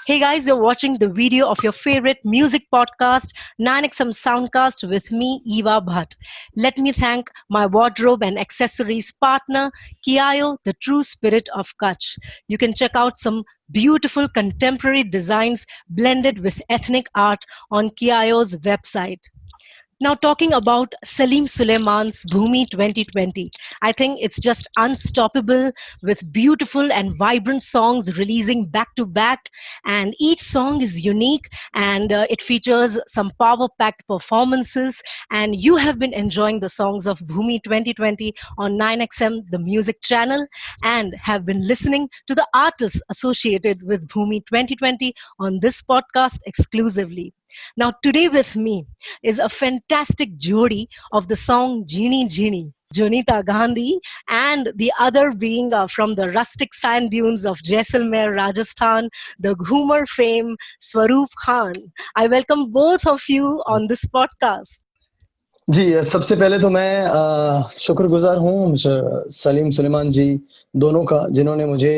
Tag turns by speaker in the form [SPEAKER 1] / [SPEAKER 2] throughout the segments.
[SPEAKER 1] Hey guys, you're watching the video of your favorite music podcast, 9XM Soundcast with me, Eva Bhatt. Let me thank my wardrobe and accessories partner, Kiayo, the true spirit of Kutch. You can check out some beautiful contemporary designs blended with ethnic art on Kiayo's website. Now, talking about Salim-Sulaiman's Bhoomi 2020, I think it's just unstoppable with beautiful and vibrant songs releasing back to back. And each song is unique and it features some power packed performances. And you have been enjoying the songs of Bhoomi 2020 on 9XM, the music channel, and have been listening to the artists associated with Bhoomi 2020 on this podcast exclusively. Now, today with me is a fantastic jodi of the song Jeeni Jeeni, Jonita Gandhi, and the other being from the rustic sand dunes of Jaisalmer, Rajasthan, the Ghoomar fame, Swaroop Khan. I welcome both of you on this podcast.
[SPEAKER 2] जी सबसे पहले तो मैं शुक्रगुजार हूँ mister Salim Suleman जी दोनों का जिन्होंने मुझे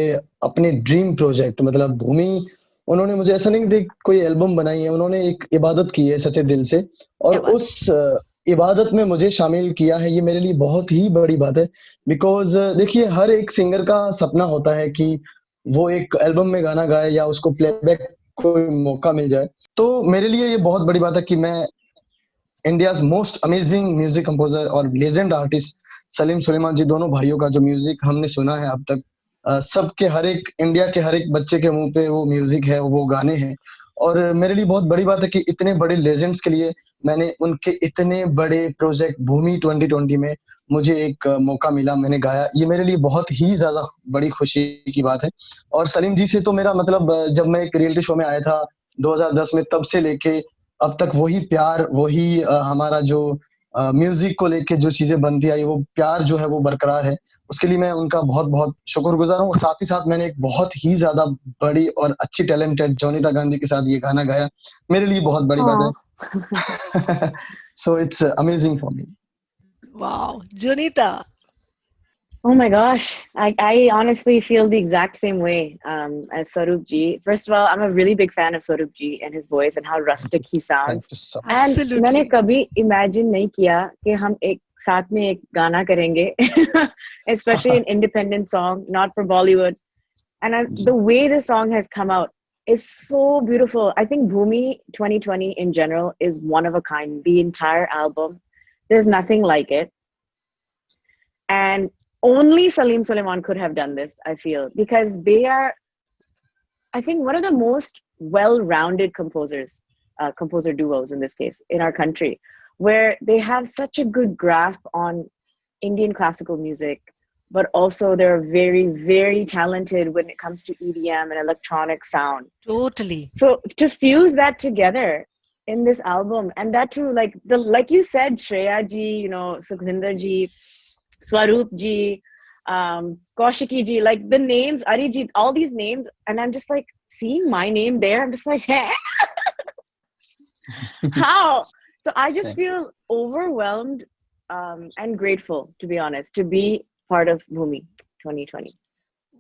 [SPEAKER 2] अपने ड्रीम प्रोजेक्ट मतलब भूमि उन्होंने मुझे ऐसा नहीं कि कोई एल्बम बनाई है उन्होंने एक इबादत की है सच्चे दिल से और उस इबादत में मुझे शामिल किया है ये मेरे लिए बहुत ही बड़ी बात है बिकॉज देखिए हर एक सिंगर का सपना होता है कि वो एक एल्बम में गाना गाए या उसको प्लेबैक कोई मौका मिल जाए तो मेरे लिए ये बहुत बड़ी बात है कि मैं India's most amazing music composer और लेजेंड आर्टिस्ट सलीम सुलेमान जी दोनों भाइयों का जो म्यूजिक हमने सुना है अब तक सबके हर एक इंडिया के हर एक बच्चे के मुंह पे वो म्यूजिक है वो गाने हैं और मेरे लिए बहुत बड़ी बात है कि इतने बड़े लेजेंड्स के लिए मैंने उनके इतने बड़े प्रोजेक्ट भूमि 2020 में मुझे एक मौका मिला मैंने गाया ये मेरे लिए बहुत ही ज्यादा बड़ी खुशी की बात है और सलीम जी से तो मेरा मतलब जब मैं एक रियलिटी शो में आया था 2010 में तब से लेके अब तक वही प्यार वही हमारा जो म्यूजिक को लेके जो चीजें बनती आई वो प्यार जो है वो बरकरार है उसके लिए मैं उनका बहुत बहुत शुक्रगुजार हूँ साथ ही साथ मैंने एक बहुत ही ज्यादा बड़ी और अच्छी टैलेंटेड जोनिता गांधी के साथ ये गाना गाया मेरे लिए बहुत बड़ी बात है so it's amazing for me
[SPEAKER 1] wow Jonita
[SPEAKER 3] Oh my gosh, I honestly feel the exact same way as Swaroop ji. First of all, I'm a really big fan of Swaroop ji and his voice and how rustic he sounds.
[SPEAKER 2] So
[SPEAKER 3] and मैंने कभी imagine नहीं किया कि हम एक साथ में एक गाना करेंगे, especially an independent song, not for Bollywood. And the way the song has come out is so beautiful. I think Bhoomi 2020 in general is one of a kind. The entire album, there's nothing like it. And only Salim-Sulaiman could have done this, I feel, because they are, I think, one of the most well-rounded composer duos in this case, in our country, where they have such a good grasp on Indian classical music, but also they're very, very talented when it comes to EDM and electronic sound.
[SPEAKER 1] Totally.
[SPEAKER 3] So to fuse that together in this album, and that too, like you said, Shreya ji, Sukhvinder ji, Swaroop ji, Kaushiki ji, like the names, Arijit, all these names, and I'm just like seeing my name there. I'm just like, hey, how? So I just feel overwhelmed and grateful, to be honest, to be part of Bhoomi 2020.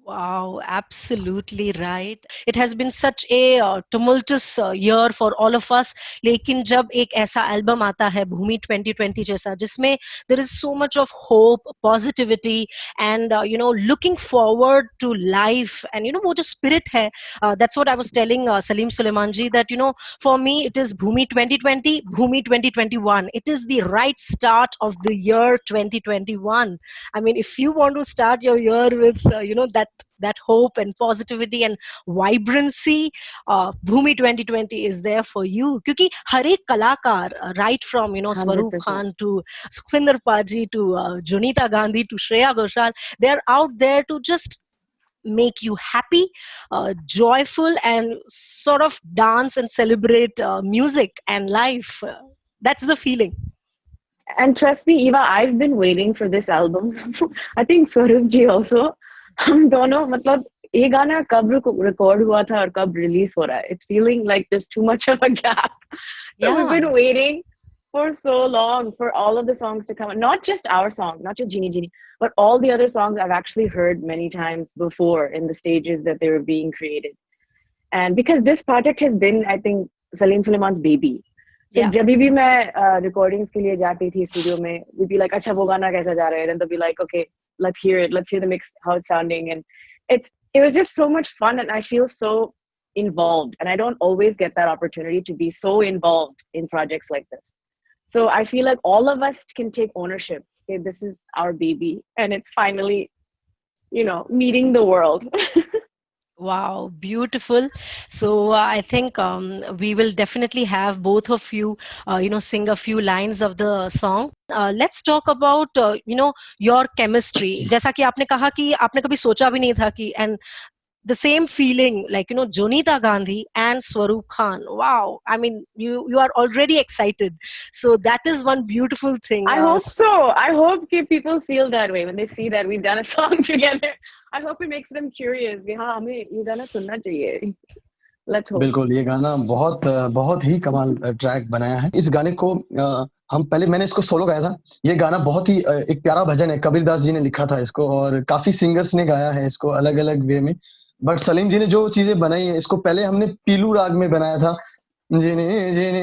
[SPEAKER 1] Wow, absolutely right. It has been such a tumultuous year for all of us. लेकिन जब एक ऐसा album आता है भूमि 2020 जैसा जिसमें there is so much of hope, positivity and looking forward to life and वो जो spirit है that's what I was telling Salim Sulaiman ji that for me it is Bhoomi 2020, Bhoomi 2021. It is the right start of the year 2021. I mean if you want to start your year with that hope and positivity and vibrancy, Bhoomi 2020 is there for you. क्योंकि हर एक कलाकार, right from Swaroop
[SPEAKER 3] 100%.
[SPEAKER 1] Khan to Sukhvinder Paji to Jonita Gandhi to Shreya Ghoshal, they're out there to just make you happy, joyful, and sort of dance and celebrate music and life. That's the feeling.
[SPEAKER 3] And trust me, Eva, I've been waiting for this album. I think Swaroop ji also. हम दोनों मतलब ये गाना कब record हुआ था और कब रिलीज हो रहा है it's feeling like there's too much of a gap so we've been waiting for so long for all of the songs to come out. Not just our song, not just Jeeni Jeeni, but all the other songs I've actually heard many times before in the stages that they were being created. And because this project has been, I think, Salim-Sulaiman's baby. So
[SPEAKER 1] Yeah.
[SPEAKER 3] जब भी मैं recordings के लिए जाती थी studio में, we'd be like, अच्छा वो गाना कैसा जा रहा है? And they'll be like, okay, let's hear it. Let's hear the mix, how it's sounding. And it was just so much fun, and I feel so involved. And I don't always get that opportunity to be so involved in projects like this. So I feel like all of us can take ownership. Okay, this is our baby, and it's finally, meeting the world.
[SPEAKER 1] Wow, beautiful. So I think we will definitely have both of you, sing a few lines of the song. Let's talk about, your chemistry. जैसा कि आपने कहा कि आपने कभी सोचा भी नहीं था कि, and the same feeling, like, Jonita Gandhi and Swaroop Khan. Wow. I mean, you are already excited. So that is one beautiful thing.
[SPEAKER 3] I hope so. I hope people feel that way when they see that we've done a song together. I hope it makes them curious. हाँ, हमें ये गाना सुनना चाहिए. Let's hope.
[SPEAKER 2] बिल्कुल, ये गाना बहुत बहुत ही कमाल ट्रैक बनाया है। इस गाने को मैंने इसको सोलो गाया था। ये गाना बहुत ही एक प्यारा भजन है। कबीर दास जी ने लिखा था इसको, और काफी सिंगर्स ने गाया है इसको अलग अलग वे में। बट सलीम जी ने जो चीजें बनाई है, इसको पहले हमने पीलू राग में बनाया था। जीनी जीनी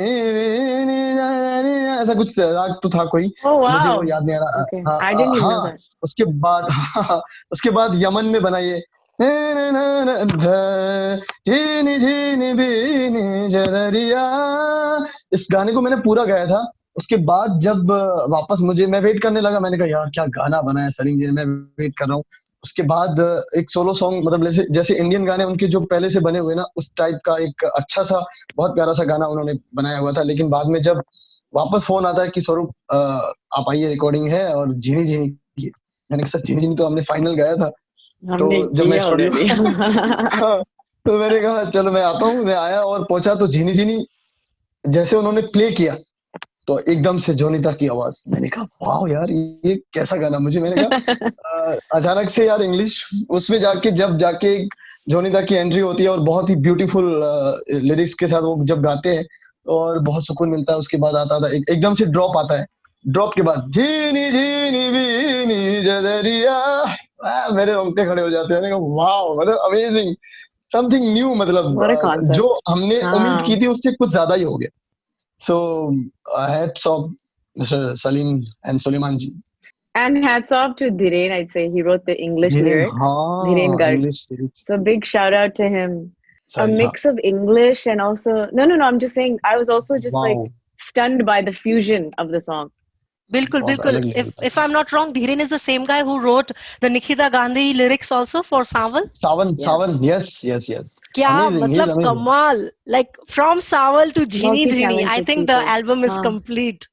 [SPEAKER 2] ऐसा कुछ राग तो था कोई, मुझे वो याद नहीं आ रहा।
[SPEAKER 3] Okay. I didn't even know that.
[SPEAKER 2] उसके बाद यमन में बनाइए, जीनी जीनी बीनी जदरिया। इस गाने को मैंने पूरा गाया था। उसके बाद जब वापस मैं वेट करने लगा, मैंने कहा यार क्या गाना बनाया सलीम जी ने, मैं वेट कर रहा हूँ। उसके बाद एक सोलो सॉन्ग, मतलब जैसे इंडियन गाने उनके जो पहले से बने हुए ना, उस टाइप का एक अच्छा सा बहुत प्यारा सा गाना उन्होंने बनाया हुआ था। लेकिन बाद में जब वापस फोन आता है कि स्वरूप आप आइए, रिकॉर्डिंग है और झीनी झीनी की, मैंने कहा सर झीनी झीनी तो हमने फाइनल गाया था। तो जब मैं स्टूडियो तो मैंने कहा चलो मैं आता हूँ। मैं आया और पहुंचा तो झीनी झीनी जैसे उन्होंने प्ले किया तो एकदम से जोनीता की आवाज, मैंने कहा वाह यार ये कैसा गाना। मैंने कहा अचानक से यार इंग्लिश उसमें जब जाके जोनीता की एंट्री होती है और बहुत ही ब्यूटीफुल लिरिक्स के साथ वो जब गाते हैं और बहुत सुकून मिलता है। उसके बाद आता था एकदम से ड्रॉप आता है। ड्रॉप के बाद झीनी झीनी बीनी जदरिया, मेरे रोंगटे खड़े हो जाते हैं। वाह, मतलब अमेजिंग, समथिंग न्यू, मतलब जो हमने उम्मीद की थी उससे कुछ ज्यादा ही हो गया। So hats off Mr. Salim and Sulaiman ji.
[SPEAKER 3] And hats off to Dhiren, I'd say. He wrote the English lyrics. Dhiren Garg.
[SPEAKER 2] English lyrics.
[SPEAKER 3] So big shout out to him.
[SPEAKER 2] Sorry,
[SPEAKER 3] a mix of English and also no, I'm just saying I was also just like stunned by the fusion of the song.
[SPEAKER 1] Bilkul. If I'm not wrong, Dhiren is the same guy who wrote the Nikita Gandhi lyrics also for Sawan.
[SPEAKER 2] Sawan, yes.
[SPEAKER 1] Kya matlab kamal, like from Sawan to Jeeni Jeeni, I think the album is complete.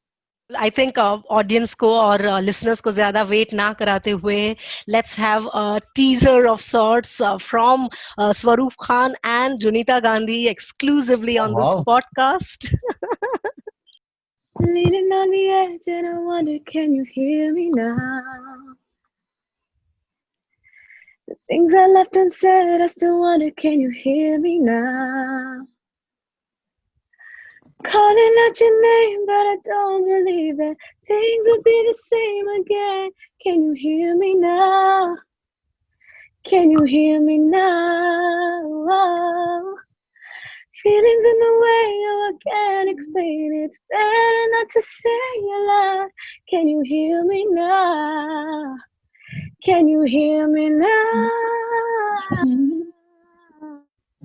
[SPEAKER 1] I think audience को और listeners को ज़्यादा wait ना कराते हुए, let's have a teaser of sorts from Swaroop Khan and Jonita Gandhi exclusively on this podcast.
[SPEAKER 3] Leaning on the edge and I wonder, can you hear me now? The things I left unsaid, I still wonder, can you hear me now? Calling out your name, but I don't believe that things will be the same again. Can you hear me now? Can you hear me now? Feelings in the way, oh, I can't explain it. It's better not to say it loud. Can you hear me now? Can you hear me now?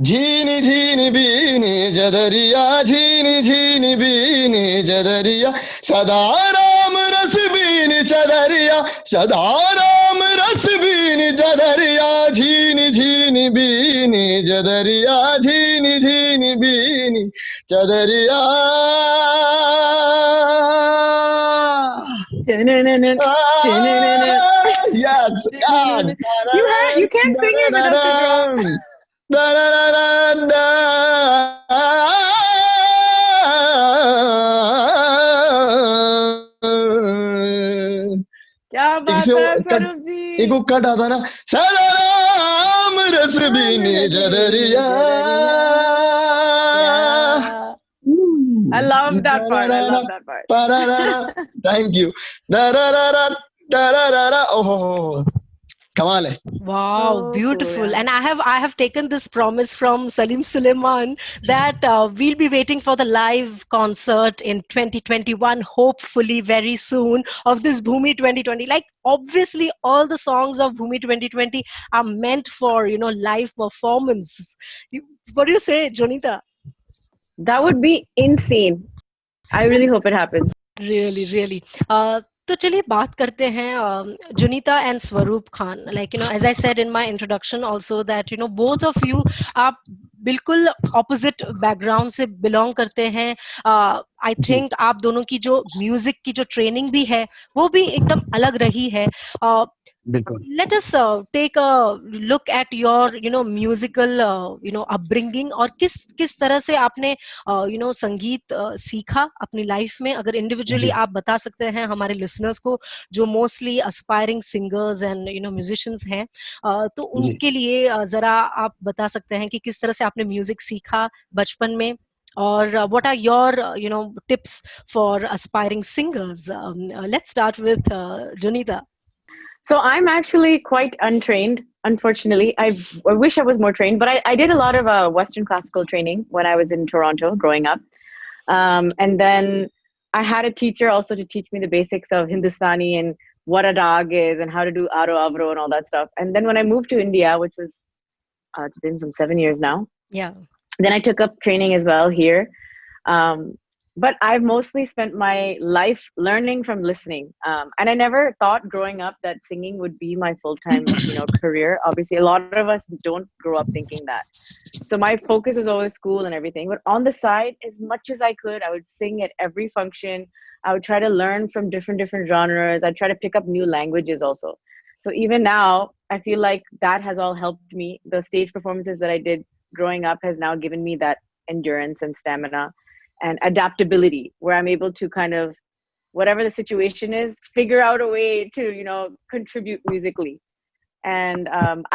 [SPEAKER 2] झीनी झीनी बीनी जदरिया, झीनी झीनी बीनी जदरिया, सदा राम रस बीनी चदरिया, सदा राम रस बीनी जदरिया, झीनी झीनी बीनी जदरिया, झीनी झीनी बीनी चदरिया। Yes, God.
[SPEAKER 3] You can't sing it without the drum.
[SPEAKER 2] Da da da da da.
[SPEAKER 3] क्या बात है स्वरूप जी।
[SPEAKER 2] एक वो कट आता ना, सदा राम रस बीनी जदरिया।
[SPEAKER 3] I love that part.
[SPEAKER 2] Thank you. Da da da da da da da. Oh. कमाल है।
[SPEAKER 1] Wow,
[SPEAKER 3] So cool,
[SPEAKER 1] beautiful.
[SPEAKER 3] yeah.
[SPEAKER 1] And I have taken this promise from Salim-Sulaiman that we'll be waiting for the live concert in 2021, hopefully very soon, of this Bhoomi 2020. Like, obviously all the songs of Bhoomi 2020 are meant for, live performance. What do you say, Jonita?
[SPEAKER 3] That would be insane. I really hope it happens.
[SPEAKER 1] Really really तो चलिए बात करते हैं Jonita and Swaroop Khan like as I said in my introduction also that both of you आप बिल्कुल opposite background से belong करते हैं आई
[SPEAKER 2] जी
[SPEAKER 1] थिंक आप दोनों की जो म्यूजिक की जो ट्रेनिंग भी है वो भी एकदम अलग रही है
[SPEAKER 2] बिल्कुल।
[SPEAKER 1] let us take a look at your musical upbringing और किस तरह से आपने संगीत सीखा अपनी लाइफ में अगर इंडिविजुअली
[SPEAKER 2] जी
[SPEAKER 1] आप बता सकते हैं हमारे लिसनर्स को जो mostly aspiring singers and musicians हैं तो
[SPEAKER 2] जी
[SPEAKER 1] उनके लिए जरा आप बता सकते हैं कि किस तरह से आपने म्यूजिक सीखा बचपन में or what are your tips for aspiring singers let's start with Jonita.
[SPEAKER 3] So I'm actually quite untrained, unfortunately. I wish I was more trained, but I did a lot of Western classical training when I was in Toronto growing up. And then I had a teacher also to teach me the basics of Hindustani and what a rag is and how to do Aro Avro and all that stuff. And then when I moved to India, which was, it's been some 7 years now,
[SPEAKER 1] Yeah.
[SPEAKER 3] then I took up training as well here. Um, but I've mostly spent my life learning from listening. And I never thought growing up that singing would be my full-time, career. Obviously, a lot of us don't grow up thinking that. So my focus was always school and everything. But on the side, as much as I could, I would sing at every function. I would try to learn from different genres. I'd try to pick up new languages also. So even now, I feel like that has all helped me. The stage performances that I did growing up has now given me that endurance and stamina and adaptability where I'm able to kind of, whatever the situation is, figure out a way to, contribute musically. And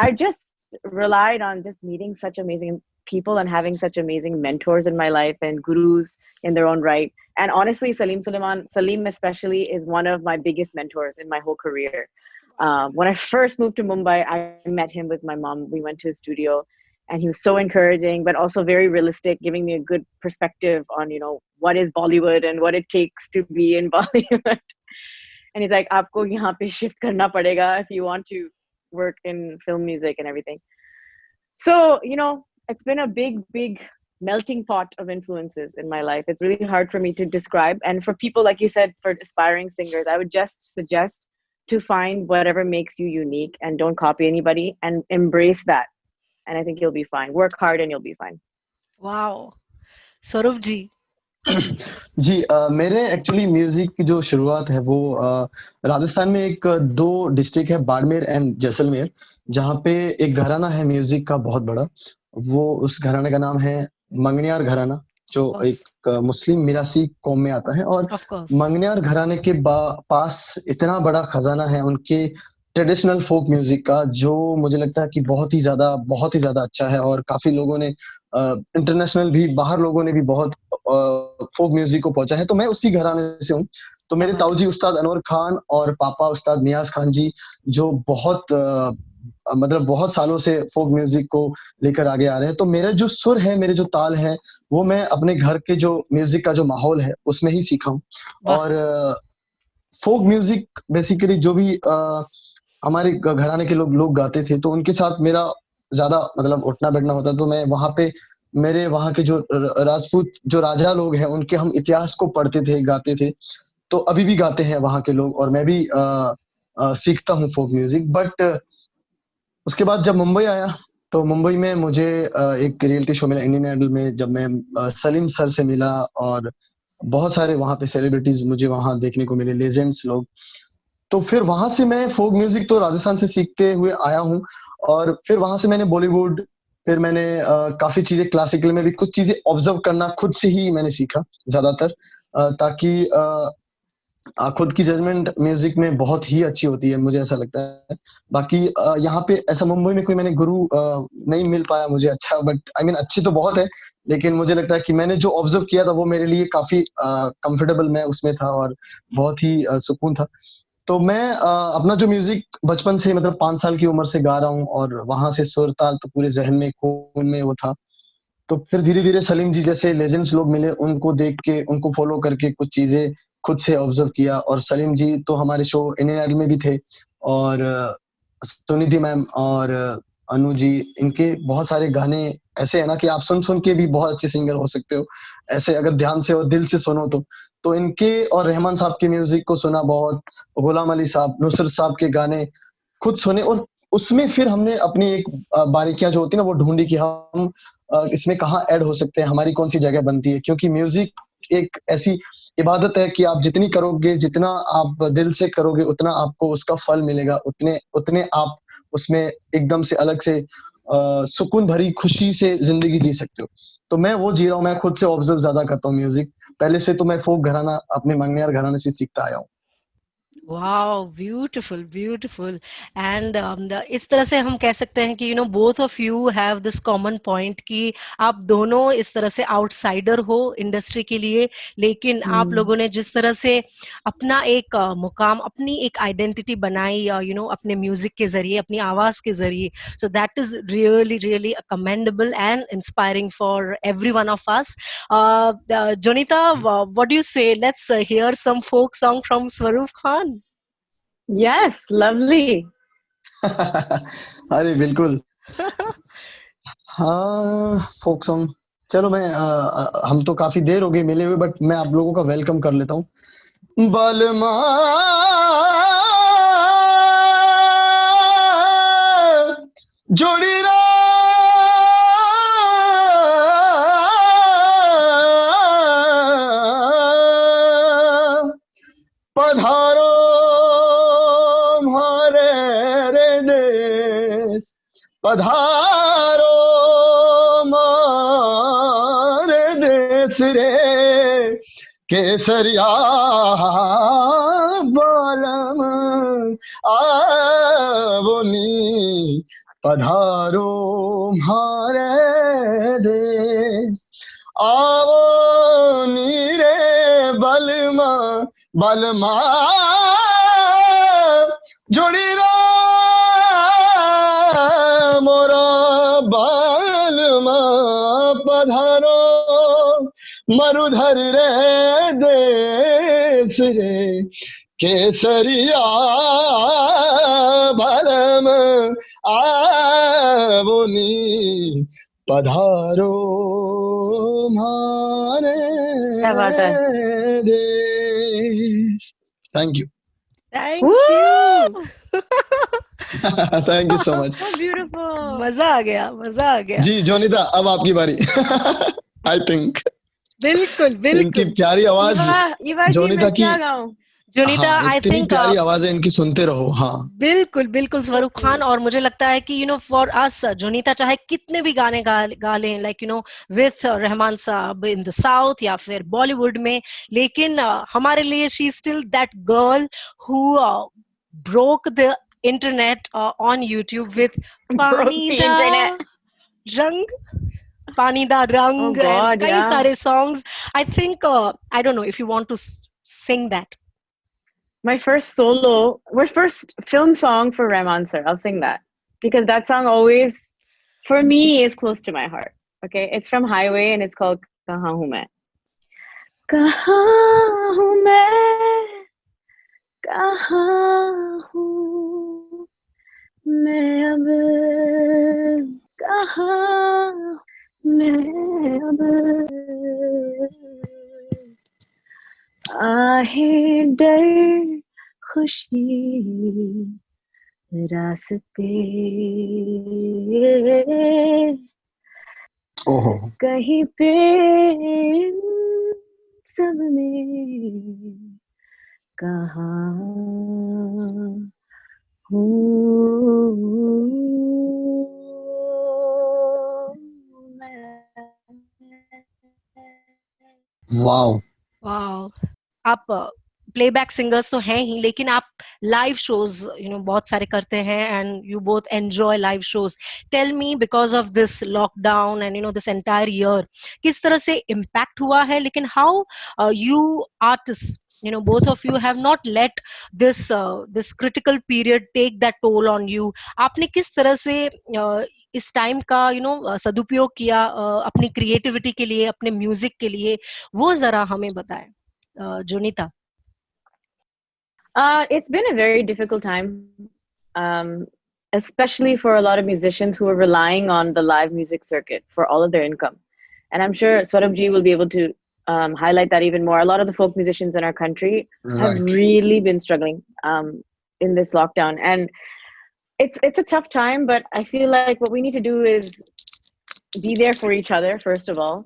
[SPEAKER 3] I just relied on just meeting such amazing people and having such amazing mentors in my life and gurus in their own right. And honestly, Salim especially is one of my biggest mentors in my whole career. When I first moved to Mumbai, I met him with my mom. We went to his studio and he was so encouraging, but also very realistic, giving me a good perspective on, what is Bollywood and what it takes to be in Bollywood. And he's like, "Aapko yahan pe shift karna padega if you want to work in film music and everything." So, it's been a big melting pot of influences in my life. It's really hard for me to describe. And for people, like you said, for aspiring singers, I would just suggest to find whatever makes you unique and don't copy anybody and embrace that. And I think you'll be fine. Work hard and you'll be fine.
[SPEAKER 1] Wow. Saurav ji.
[SPEAKER 2] जी मेरे actually music की जो शुरुआत है वो राजस्थान में एक दो district है बाड़मेर एंड जैसलमेर जहाँ पे एक घराना है म्यूजिक का बहुत बड़ा वो उस घराने का नाम है मंगनियार घराना जो
[SPEAKER 1] Of course.
[SPEAKER 2] एक मुस्लिम मिरासी कौम में आता है और
[SPEAKER 1] Of course.
[SPEAKER 2] मंगनियार घराने के पास इतना बड़ा खजाना है उनके ट्रेडिशनल फोक म्यूजिक का जो मुझे लगता है कि बहुत ही ज्यादा अच्छा है और काफी लोगों ने इंटरनेशनल भी बाहर लोगों ने भी बहुत फोक म्यूजिक को पहुंचा है तो मैं उसी घराने से हूँ तो मेरे ताऊजी उस्ताद अनवर खान और पापा उस्ताद नियाज खान जी जो मतलब बहुत सालों से फोक म्यूजिक को लेकर आगे आ रहे हैं तो मेरा जो सुर है मेरे जो ताल है वो मैं अपने घर के जो म्यूजिक का जो माहौल है उसमें ही सीखा हूँ और फोक म्यूजिक बेसिकली जो भी हमारे घराने के लोग गाते थे तो उनके साथ मेरा ज्यादा मतलब उठना बैठना होता तो मैं वहां पे मेरे वहां के जो राजपूत जो राजा लोग हैं उनके हम इतिहास को पढ़ते थे गाते थे तो अभी भी गाते हैं वहां के लोग और मैं भी सीखता हूँ फोक म्यूजिक बट उसके बाद जब मुंबई आया तो मुंबई में मुझे एक रियलिटी शो मिला इंडियन आइडल में जब मैं सलीम सर से मिला और बहुत सारे वहां पे सेलिब्रिटीज मुझे वहां देखने को मिले लेजेंड्स लोग तो फिर वहां से मैं फोक म्यूजिक तो राजस्थान से सीखते हुए आया हूँ और फिर वहां से मैंने बॉलीवुड फिर मैंने काफी चीजें क्लासिकल में भी कुछ चीजें ऑब्जर्व करना खुद से ही मैंने सीखा ज्यादातर ताकि खुद की जजमेंट म्यूजिक में बहुत ही अच्छी होती है मुझे ऐसा लगता है बाकी यहाँ पे ऐसा मुंबई में कोई मैंने गुरु नहीं मिल पाया मुझे अच्छा बट आई मीन अच्छी तो बहुत है लेकिन मुझे लगता है कि मैंने जो ऑब्जर्व किया था वो मेरे लिए काफी कंफर्टेबल मैं उसमें था और बहुत ही सुकून था तो मैं अपना जो म्यूजिक बचपन से मतलब 5 साल की उम्र से गा रहा हूँ और वहां से सुर ताल तो पूरे जहन में खून में वो था। तो फिर धीरे धीरे सलीम जी जैसे लेजेंड्स लोग मिले, उनको देख के उनको फॉलो करके कुछ चीजें खुद से ऑब्जर्व किया। और सलीम जी तो हमारे शो इंडियन आइडल में भी थे, और सुनिधि मैम और अनु जी, इनके बहुत सारे गाने ऐसे है ना कि आप सुन सुन के भी बहुत अच्छे सिंगर हो सकते हो, ऐसे अगर ध्यान से और दिल से सुनो तो इनके और रहमान साहब के म्यूजिक को सुना बहुत, गुलाम अली साहब, नुसरत साहब के गाने खुद सुने, और उसमें फिर हमने अपनी एक बारीकियां जो होती है ना वो ढूंढी कि हम इसमें कहाँ ऐड हो सकते हैं, हमारी कौन सी जगह बनती है। क्योंकि म्यूजिक एक ऐसी इबादत है कि आप जितनी करोगे, जितना आप दिल से करोगे, उतना आपको उसका फल मिलेगा, उतने उतने आप उसमें एकदम से अलग से सुकून भरी खुशी से जिंदगी जी सकते हो। तो मैं वो जी रहा हूँ, मैं खुद से ऑब्जर्व ज्यादा करता हूँ म्यूजिक। पहले से तो मैं फोक घराना अपने मंगनियार घराने से सीखता आया हूँ।
[SPEAKER 1] Wow, beautiful beautiful. एंड इस तरह से हम कह सकते हैं कि both of you have this common point कि आप दोनों इस तरह से आउटसाइडर हो इंडस्ट्री के लिए, लेकिन आप लोगों ने जिस तरह से अपना एक मुकाम, अपनी एक आइडेंटिटी बनाई अपने म्यूजिक के जरिए, अपनी आवाज के जरिए। So that is really really commendable and inspiring for every one of us. Jonita, what do you say? Let's hear some folk song from Swaroop Khan.
[SPEAKER 3] Yes, lovely.
[SPEAKER 2] अरे बिल्कुल। हाँ, फोक सॉन्ग। चलो मैं हम तो काफी देर हो गई मिले हुए, बट मैं आप लोगों का वेलकम कर लेता हूँ। बलमा जोड़ी रा पधारो हमारे रे देश, पधारो हमारे देश रे, केसरिया बालम आवनी, पधारो हमारे देश, आवो नीरे बलमा बलमा जोड़ी रा मोरा बलमा, पधारो मरुधर रे देश रे, केसरिया बलम आवनी, पधारो हमारे
[SPEAKER 3] क्या बात है।
[SPEAKER 2] देश। Thank you.
[SPEAKER 1] Thank
[SPEAKER 3] Woo!
[SPEAKER 1] you.
[SPEAKER 2] Thank you so much.
[SPEAKER 3] So beautiful.
[SPEAKER 1] मजा आ गया, मजा आ गया।
[SPEAKER 2] जी जोनिता, अब आपकी बारी। आई थिंक
[SPEAKER 1] बिल्कुल
[SPEAKER 2] इनकी
[SPEAKER 1] बिल्कुल।
[SPEAKER 2] प्यारी आवाज
[SPEAKER 3] ईवा जी,
[SPEAKER 2] जोनिता
[SPEAKER 3] मैं
[SPEAKER 2] की,
[SPEAKER 3] क्या गाऊं?
[SPEAKER 1] जोनिता,
[SPEAKER 2] हाँ
[SPEAKER 1] आई
[SPEAKER 2] इतनी
[SPEAKER 1] थिंक
[SPEAKER 2] प्यारी आवाज है इनकी, सुनते रहो। हाँ
[SPEAKER 1] बिल्कुल बिल्कुल स्वरूप खान। और मुझे लगता है कि फॉर अस जोनीता चाहे कितने भी गाने गा लें, लाइक विथ रहमान साहब इन द साउथ या फिर बॉलीवुड में, लेकिन हमारे लिए she still that girl who broke the internet on YouTube with
[SPEAKER 3] Broke
[SPEAKER 1] पानी
[SPEAKER 3] the
[SPEAKER 1] दा
[SPEAKER 3] internet.
[SPEAKER 1] रंग, पानी दा
[SPEAKER 3] Oh
[SPEAKER 1] रंग, एंड
[SPEAKER 3] God,
[SPEAKER 1] कई
[SPEAKER 3] yeah.
[SPEAKER 1] सारे songs. I think I don't know if you want to sing that.
[SPEAKER 3] My first film song for Rahman sir. I'll sing that because that song always, for me, is close to my heart. Okay, it's from Highway and it's called "Kahan Hu Main." Kahan hu main, kahan hu main ab, kahan main ab, आहें डर खुशी रास्ते,
[SPEAKER 2] ओहो,
[SPEAKER 3] कहीं पे इन सब में कहाँ हूँ मैं।
[SPEAKER 2] वाओ।
[SPEAKER 1] वाओ। आप प्लेबैक सिंगर्स तो हैं ही, लेकिन आप लाइव शोज बहुत सारे करते हैं and you both enjoy live shows. Tell me, because of this lockdown and this entire year, किस तरह से इम्पैक्ट हुआ है, लेकिन how you artist both of you have not let this critical period take that toll on you. आपने किस तरह से इस टाइम का सदुपयोग किया अपनी क्रिएटिविटी के लिए, अपने म्यूजिक के लिए, वो जरा हमें बताएं Jonita.
[SPEAKER 3] It's been a very difficult time, um, especially for a lot of musicians who are relying on the live music circuit for all of their income. And I'm sure Swaroop ji will be able to highlight that even more. A lot of the folk musicians in our country have
[SPEAKER 2] Right.
[SPEAKER 3] really been struggling in this lockdown, and it's a tough time. But I feel like what we need to do is be there for each other, first of all.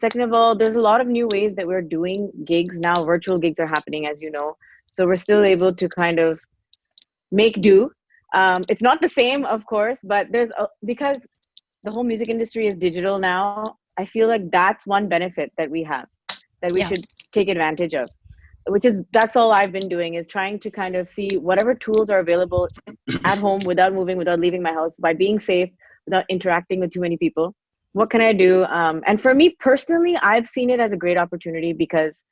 [SPEAKER 3] Second of all, there's a lot of new ways that we're doing gigs now. Virtual gigs are happening, as you know. So we're still able to kind of make do. It's not the same, of course, but because the whole music industry is digital now, I feel like that's one benefit that we have that we
[SPEAKER 1] Yeah.
[SPEAKER 3] should take advantage of. That's all I've been doing, is trying to kind of see whatever tools are available at home without moving, without leaving my house, by being safe, without interacting with too many people. What can I do? And for me personally, I've seen it as a great opportunity, because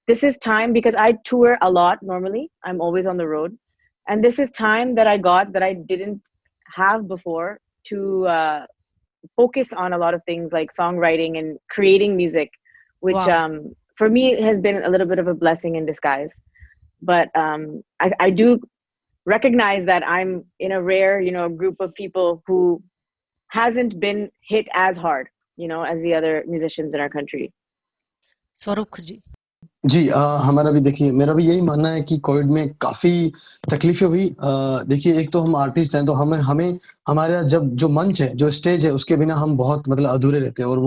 [SPEAKER 3] this is time, because I tour a lot normally. I'm always on the road. And this is time that I got that I didn't have before to focus on a lot of things like songwriting and creating music, which
[SPEAKER 1] Wow.
[SPEAKER 3] for me has been a little bit of a blessing in disguise. But I do recognize that I'm in a rare, group of people who hasn't been hit as hard, as the other musicians in our country.
[SPEAKER 1] स्वरूप जी.
[SPEAKER 2] जी हमारा भी देखिए, मेरा भी यही मानना है कि कोविड में काफ़ी तकलीफ़ें हुई। देखिए, एक तो हम आर्टिस्ट हैं, तो हमें हमें हमारा जब जो मंच है, जो स्टेज है, उसके बिना हम बहुत मतलब अधूरे रहते हैं, और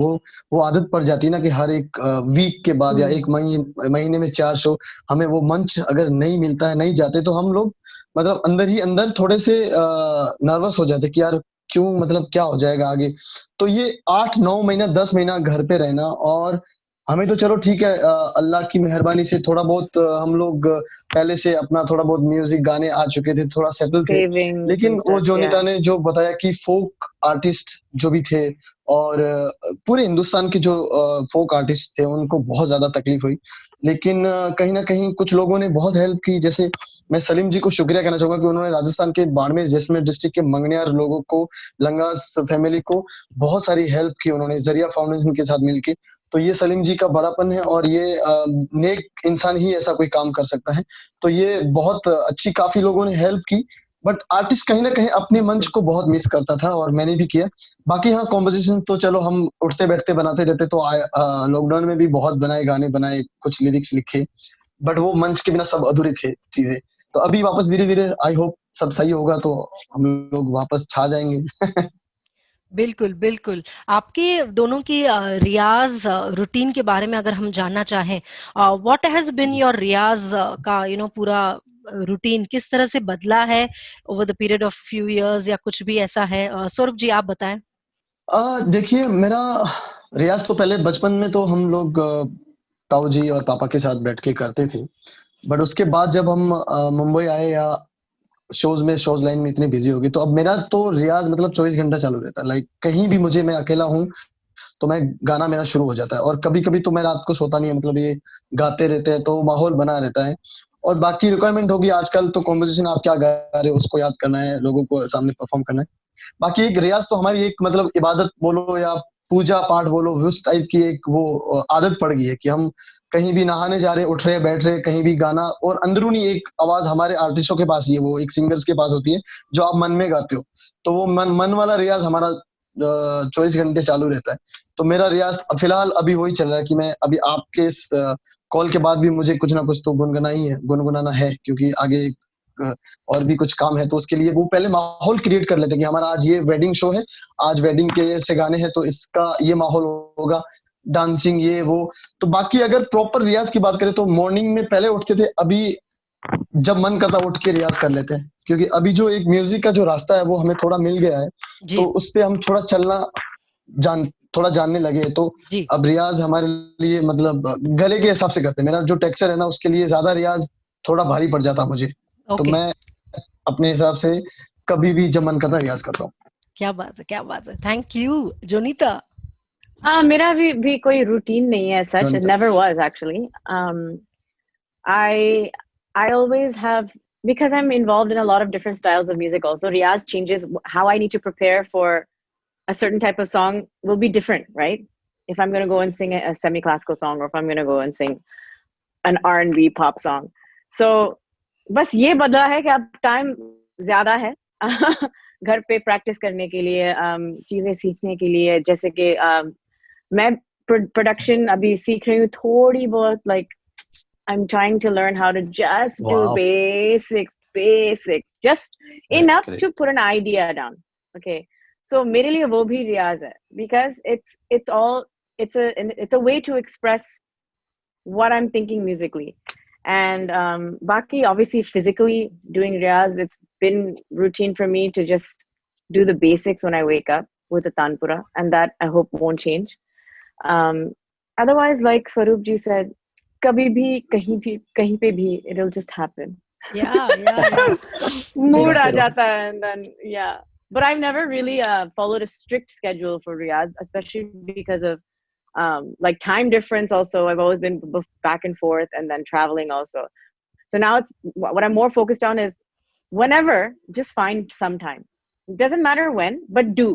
[SPEAKER 2] वो आदत पड़ जाती है ना कि हर एक वीक के बाद या एक महीने में 4 शो, हमें वो मंच अगर नहीं मिलता है, नहीं जाते, तो हम लोग मतलब अंदर ही अंदर थोड़े से नर्वस हो जाते हैं कि यार क्यों, मतलब क्या हो जाएगा आगे? तो ये 8, 9 महीना, 10 महीना घर पे रहना, और हमें तो चलो ठीक है, अल्लाह की मेहरबानी से थोड़ा बहुत हम लोग पहले से अपना थोड़ा बहुत म्यूजिक गाने आ चुके थे, थोड़ा सेटल थे।
[SPEAKER 3] Savings
[SPEAKER 2] लेकिन
[SPEAKER 3] and
[SPEAKER 2] वो
[SPEAKER 3] stuff,
[SPEAKER 2] जोनिता
[SPEAKER 3] yeah.
[SPEAKER 2] ने जो बताया कि फोक आर्टिस्ट जो भी थे, और पूरे हिंदुस्तान के जो फोक आर्टिस्ट थे, उनको बहुत ज़्यादा तकलीफ हुई। लेकिन कहीं न कहीं कुछ लोगों ने बहुत हेल्प की, जैसे मैं सलीम जी को शुक्रिया कहना चाहूँगा कि उन्होंने राजस्थान के बाड़मेर, जैसलमेर डिस्ट्रिक्ट के मंगनियार लोगों को, लंगास फैमिली को बहुत सारी हेल्प की उन्होंने, ज़रिया फाउंडेशन के साथ मिलके। तो ये सलीम जी का बड़ापन है, और ये नेक इंसान ही ऐसा कोई काम कर सकता है। तो ये बहुत अच्छी, काफ़ी लोगों ने हेल्प की, बट आर्टिस्ट कहीं न कहीं अपने मंच को बहुत मिस करता था, और मैंने भी किया। बाकी हाँ, कॉम्पोज़िशन तो चलो हम उठते-बैठते बनाते रहते, तो लॉकडाउन में भी बहुत बनाए, गाने बनाए, कुछ लिरिक्स लिखे, बट वो मंच के बिना सब अधूरे थे चीज़ें। तो अभी वापस धीरे-धीरे आई होप सब सही होगा, तो हम लोग वापस छा जाएँगे।
[SPEAKER 1] बिल्कुल, बिल्कुल. आपके दोनों की रियाज़ रूटीन के बारे में अगर हम जानना चाहें, व्हाट हैज़ बीन योर रियाज़ का पूरा रूटीन किस तरह से बदला है over the period of few years, या कुछ भी ऐसा है? स्वरूप जी, आप बताएँ.
[SPEAKER 2] देखिए, मेरा रियाज़ तो पहले बचपन में तो हम लोग ताऊ जी और पापा के साथ बैठ के करते थे। बट उसके बाद जब हम मुंबई आए, या शोज़ लाइन में इतने बिज़ी हो गए, तो अब मेरा तो रियाज़ मतलब 24 घंटा चालू रहता है। लाइक कहीं भी मुझे, मैं अकेला हूँ, तो मैं गाना मेरा शुरू हो जाता है, और कभी-कभी तो मैं रात को सोता नहीं है, मतलब ये गाते रहते हैं, तो माहौल बना रहता है। और बाकी रिक्वायरमेंट होगी आजकल, तो कॉम्पोज़िशन आप क्या गा रहे हो, उसको याद करना है, लोगों को सामने परफ़ॉर्म करना है। बाकी एक रियाज़ तो हमारी एक मतलब इबादत बोलो या पूजा-पाठ बोलो, उस टाइप की एक वो आदत पड़ गई है कि हम कहीं भी नहाने जा रहे हैं, उठ रहे हैं, बैठ रहे हैं, कहीं भी गाना, और अंदरूनी एक आवाज़ हमारे आर्टिस्टों के पास ही है, वो एक सिंगर्स के पास होती है, जो आप मन में गाते हो। तो वो मन मन वाला रियाज़ हमारा 24 घंटे चालू रहता है। तो मेरा रियाज़ फिलहाल अभी वही चल रहा है कि मैं अभी आपके इस कॉल के बाद भी मुझे कुछ ना कुछ तो गुनगुनाना है, क्योंकि आगे अ, और भी कुछ काम है, तो उसके लिए वो पहले माहौल क्रिएट कर लेते हैं कि हमारा आज ये वेडिंग शो है, आज वेडिंग के ऐसे गाने हैं, तो इसका ये माहौल होगा, डांसिंग ये वो। तो बाकी अगर प्रॉपर रियाज़ की बात करें, तो मॉर्निंग में पहले उठते थे, अभी जब मन करता है उठ के रियाज़ कर लेते हैं, क्योंकि अभी जो एक म्यूज़िक का जो रास्ता है, वो हमें थोड़ा मिल गया है,
[SPEAKER 1] जी,
[SPEAKER 2] तो उसपे हम थोड़ा चलना जान थोड़ा जानने लगे हैं, तो
[SPEAKER 1] जी.
[SPEAKER 2] अब रियाज़ हमारे लिए मतलब गले के हिसाब से करते हैं। मेरा जो टेक्सचर है ना, उसके लिए ज़्यादा रियाज़ थोड़ा भारी पड़ जाता मुझे। तो
[SPEAKER 1] ओके.
[SPEAKER 2] मैं अपने हिसाब से कभी भी जब मन करता है रियाज़ करता हूँ।
[SPEAKER 1] क्या बात है, क्या बात है. Thank you, Jonita.
[SPEAKER 3] मेरा भी कोई रूटीन नहीं है, सच
[SPEAKER 2] Jonita.
[SPEAKER 3] never was actually. I always have, because I'm involved in a lot of different styles of music also. Riyaz changes how I need to prepare for a certain type of song will be different, right? If I'm going to go and sing a semi-classical song, or if I'm going to go and sing an R&B pop song. So बस ये बदला है कि अब time ज्यादा है घर पे प्रैक्टिस करने के लिए, चीजें सीखने के लिए, जैसे कि मैं प्रोडक्शन अभी सीख रही हूँ थोड़ी बहुत, like I'm trying to learn how to just do
[SPEAKER 2] Wow.
[SPEAKER 3] basics, just enough
[SPEAKER 2] Great.
[SPEAKER 3] to put an idea down. Okay, so मेरे लिए वो भी रियाज है, because it's a way to express what I'm thinking musically. And Baki, obviously physically doing riyaz, it's been routine for me to just do the basics when I wake up with the tanpura, and that I hope won't change. Otherwise, like Swaroop ji said, kabhi bhi, kahin pe bhi, it'll just happen.
[SPEAKER 1] Yeah.
[SPEAKER 3] Mood aa jata hai, and then yeah. But I've never really followed a strict schedule for riyaz, especially because of like time difference. Also, I've always been back and forth, and then traveling also. So now it's what I'm more focused on is whenever, just find some time. It doesn't matter when, but do.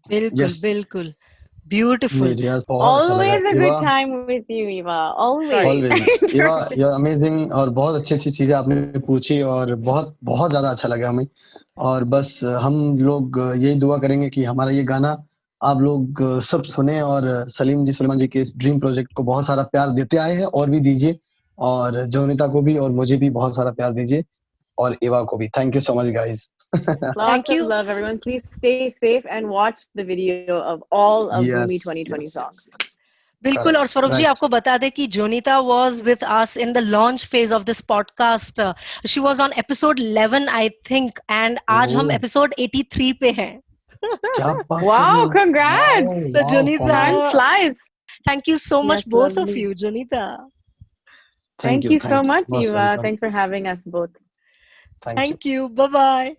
[SPEAKER 1] बिल्कुल beautiful.
[SPEAKER 2] नहीं रियाज बहुत अच्छा लगा
[SPEAKER 3] Always a
[SPEAKER 2] Eva
[SPEAKER 3] good time with you, Eva. Always.
[SPEAKER 2] Always Eva you are amazing और बहुत अच्छी अच्छी चीजें आपने पूछी और बहुत बहुत ज्यादा अच्छा लगा हमें और बस हम लोग यही दुआ करेंगे कि हमारा ये गाना आप लोग सब सुने और सलीम जी सुलेमान जी के इस ड्रीम प्रोजेक्ट को बहुत सारा प्यार देते आए हैं और भी दीजिए और जोनिता को भी और मुझे भी बहुत सारा प्यार दीजिए और इवा को भी thank you so much guys
[SPEAKER 3] Lots
[SPEAKER 1] Thank
[SPEAKER 3] of
[SPEAKER 1] you.
[SPEAKER 3] love, everyone. Please stay safe and watch the video of all of Bhoomi
[SPEAKER 2] yes
[SPEAKER 3] 2020
[SPEAKER 2] yes
[SPEAKER 3] songs.
[SPEAKER 2] Yes
[SPEAKER 1] बिल्कुल और स्वरूप जी
[SPEAKER 2] राइट
[SPEAKER 1] आपको बता दें कि Jonita was with us in the launch phase of this podcast she was on episode 11 I think and आज हम episode 83 पे हैं
[SPEAKER 2] क्या बात कर रहे
[SPEAKER 3] Wow,
[SPEAKER 2] हो
[SPEAKER 3] congrats.
[SPEAKER 1] So
[SPEAKER 2] wow
[SPEAKER 1] Jonita,
[SPEAKER 3] Time flies.
[SPEAKER 1] thank you so much
[SPEAKER 3] Yes,
[SPEAKER 1] both of
[SPEAKER 3] lovely.
[SPEAKER 1] you, Jonita.
[SPEAKER 3] Thank you so
[SPEAKER 2] thank you
[SPEAKER 3] much,
[SPEAKER 2] most
[SPEAKER 3] Eva.
[SPEAKER 2] Welcome
[SPEAKER 3] Thanks for having us both.
[SPEAKER 2] Thank you
[SPEAKER 1] Thank you. Bye bye.